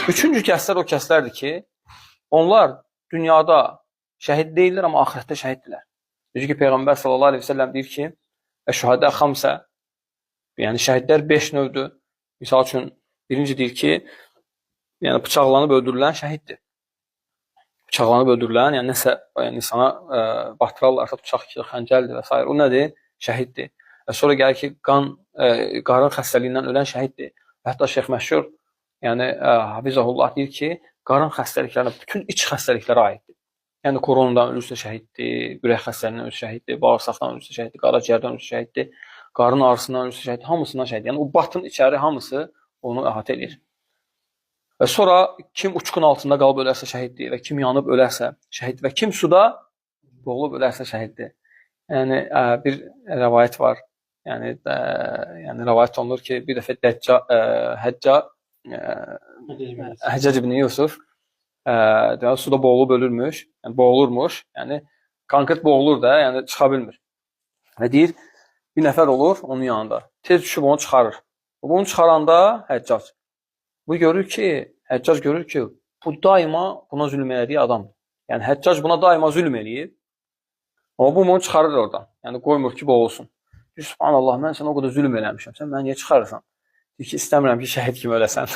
Üçüncü kəslər o kəslərdir ki, onlar dünyada şəhid deyirlər, amma axirətdə şəhiddirlər. Necə ki, Peyğəmbər sallallahu aleyhi ve sellem deyir ki, şühədə xamsə, yəni şəhidlər 5 növdür. Misal üçün, birinci deyir ki, yəni bıçaqlanıb öldürülən şəhiddir. Bıçaqlanıb öldürülən, yəni nəsə insana batırarlarsa, bıçaq, xəncəldir və s. O nədir? Şəhiddir. Sonra gəlir ki, qarın xəstəliyindən ölən şəhiddir. Hətta Şeyx Məşhur, yəni Hafizahullah deyir ki, qarın xəstəliklərinə, bütün iç xəstəliklərə aiddir. Yəni koronadan ölürsə şəhiddir, ürək xəstəliyindən ölürsə şəhiddir, bağırsaqdan ölürsə şəhiddir, qaraciyərdən ölürsə şəhiddir, qarın ağrısından ölürsə şəhiddir, hamısından şəhiddir. Yəni o batın içəri hamısı onu əhatə edir. Və sonra kim uçqun altında qalıb ölərsə şəhiddir və kim yanıb ölərsə şəhiddir və kim suda boğulub ölərsə şəhiddir. Yəni bir rəvayət var. Yəni rəvayət olunur ki, bir dəfə Həccac ibn Yusuf suda boğulub ölürmüş, yəni boğulurmuş, yəni konkret boğulur da, yəni çıxa bilmir. Və deyir, bir nəfər olur onun yanında, tez düşüb onu çıxarır. Bunu çıxaranda Həccac, Həccac görür ki, bu daima buna zülm elədiyi adamdır. Yəni Həccac buna daima zülm eləyib, amma bu onu çıxarır oradan, yəni qoymur ki, boğulsun. Deyir, subhanallah, mən sənə o qədər zülm eləmişəm, sən mənə niyə çıxarırsan? Deyir ki, istəmirəm ki, şəhid kimi öləsən.